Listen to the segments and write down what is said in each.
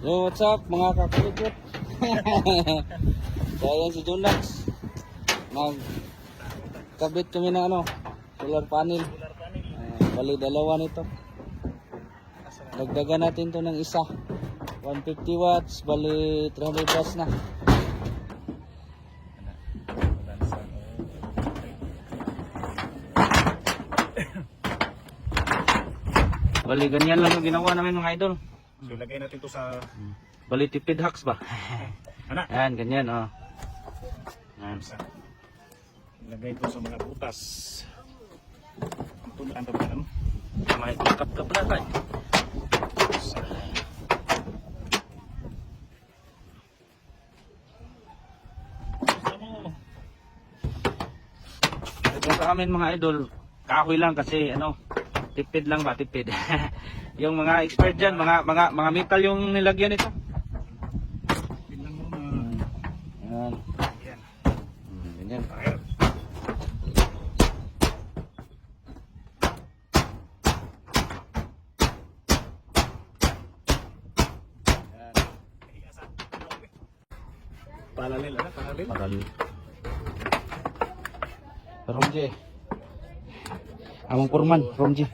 Yo, what's up mga kakulikot? So ayan si Jonax. Magkabit kami ng solar panel. Bali dalawa nito. Dagdagan natin to ng isa. 150 watts, bali 300 watts na. Bali ganyan lang yung ginawa namin mga idol. So lagay natin to sa Bali tipid hacks ba? anak. Yan, ganyan oh. Yan. Lagay to sa mga butas. Ito na ang tabakan. May kap-kap na tayo. Ito sa amin mga idol, kahoy lang kasi tipid lang ba, tipid. Yung mga expert dyan, mga metal yung nilagyan nito. Tingnan mo na. Yan. Yan. Ganyan. Ayan. Paralel, ano? Paralel. Paralel. Romji. Among Purman, Romji.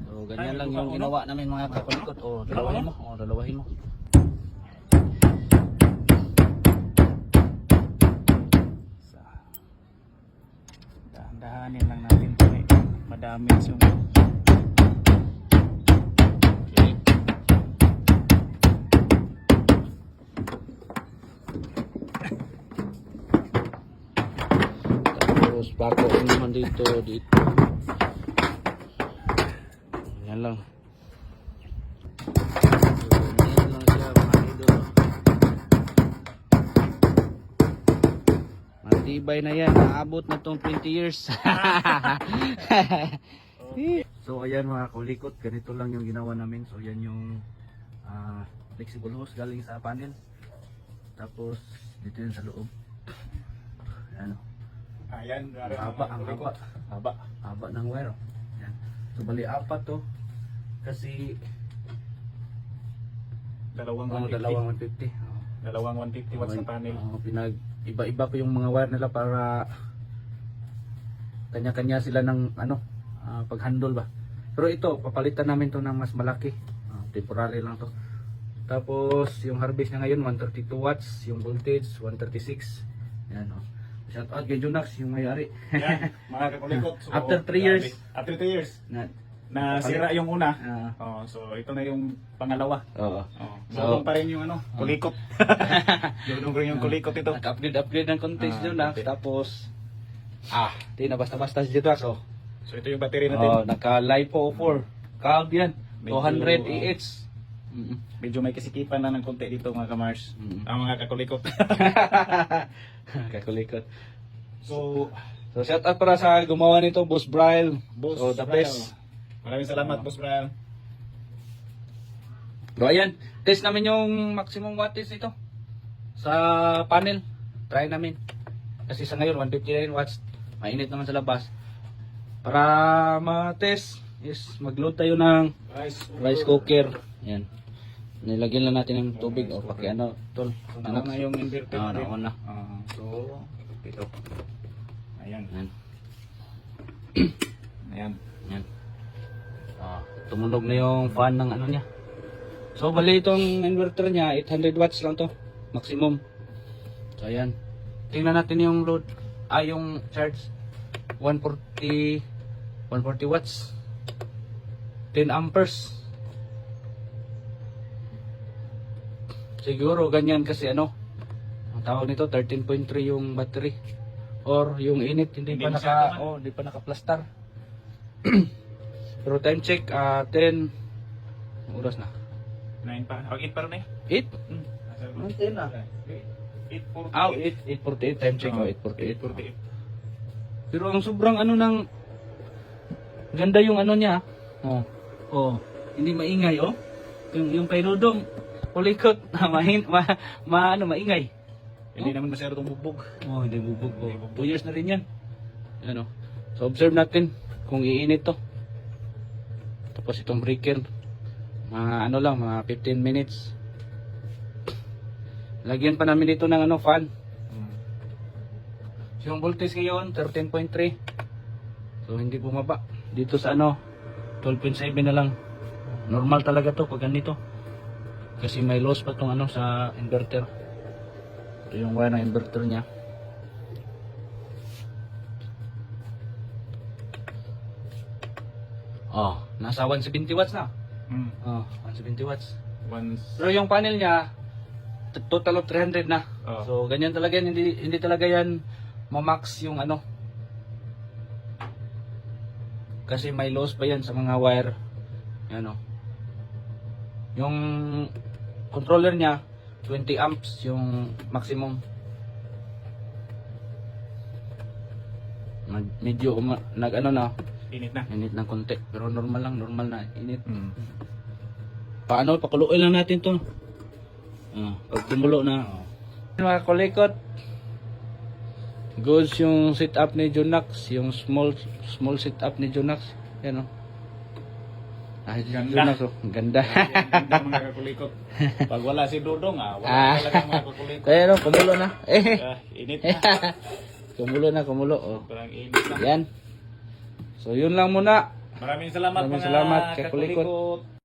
So, ganyan lang yung ginawa namin mga kakulikot. O, dalawahin mo. O, dalawahin mo. Dahan-dahanin lang natin ito eh. Madami yung Tapos, bako naman dito. Ganyan lang. Ganyan lang siya mga idol. Matibay na yan. Naabot na tong 20 years. So ayan mga kulikot, ganito lang yung ginawa namin. So yan yung flexible hose galing sa panel. Tapos dito yun sa loob. Ayan o. ayan, Ang haba. Haba ng wire. Yan. So bali apat to. Kasi dalawang 150. dalawang 150. Dalawang 150 watts na panel. Iba-iba ko yung mga wire nila para kanya-kanya sila ng pag-handle ba. Pero ito, papalitan namin to ng mas malaki. Temporary lang to. Tapos yung harvest niya ngayon 132 watts, yung voltage 136. Yan oh. Shout out kay Jonax, yung may-ari. Yan, mga kakulikot. So, After 3 years. After 3 years. Na Nasira yung una. Ah. So ito na yung pangalawa. Oo. So pa rin yung kulikot. Dulong rin yung kulikot ito. Nag-upgrade ng konti si Jonax. konti. Tapos di na basta-basta si Jonax oh. So ito yung battery natin. Naka-LiPo 4. Calb yan. Medyo, 200 AH. Medyo may kasikipan na ng konti dito mga kamars. Ang mga kakulikot. Kakulikot. So Shout out para sa gumawa nito, Boss Brian. Boss So the Brian. best. Maraming salamat, Boss Brian. So ayan, test namin yung maximum wattage nito sa panel. Try namin. Kasi sa ngayon 159 watts. Mainit naman sa labas. Para ma-test is mag-load tayo ng rice cooker. Yan. Nilagyan lang natin ng tubig o paki tol. So na yung inverter. Nauna. So ito. Ayan. Yan. Ayan. Yan. Tumunog na yung fan ng niya. So bali itong inverter niya 800 watts lang to maximum. So ayan. Tingnan natin yung load. Yung charge 140 watts. 10 amperes. Siguro ganyan kasi ang tawag nito 13.3 yung battery. Or yung init hindi pa naka-plaster. Pero time check 10 oras na. 9 pa. 8 pa rin 8? 10 na. 8:48 time check 8:48. 848. Pero ang sobrang ng ganda yung niya. Hindi maingay Yung kay Dudong kulikot maingay. Hindi naman masyado itong bubog. Hindi bubog. 2 years na rin yan. So observe natin kung iinit to. Tapos itong breaker Mga ano lang, mga 15 minutes. Lagyan pa namin dito ng ano, fan. Yung voltage ngayon, 13.3. So, hindi bumaba. Dito sa ano, 12.7 na lang. Normal talaga to pag ganito. Kasi may loss pa tong ano sa inverter. Ito yung wire ng inverter niya. Oh, nasa 170 watts na. Oh, 170 watts. Once, Pero yung panel niya, total of 300 na. Oh. So, ganyan talaga yan. Hindi talaga yan mamax yung ano. Kasi may loss pa yan sa mga wire. Yan o. Yung controller niya, 20 amps yung maximum. Medyo nag ano na, init na. init ng konti. Pero normal lang, normal na init. Paano? Pakuluin lang natin to. Pag tumulo na. Mga kulikot. Goods yung setup ni Jonax. Yung small setup ni Jonax. Yan o. Ganda. Jonax o. Ganda. Ganda mga kakulikot. Pag wala si Dodong, wala talaga mga kakulikot. Kaya no, kumulo na. Init na. Kumulo. Oh. Parang init na. Yan. So yun lang muna. Maraming salamat Maraming mga salamat, kakulikot. kakulikot.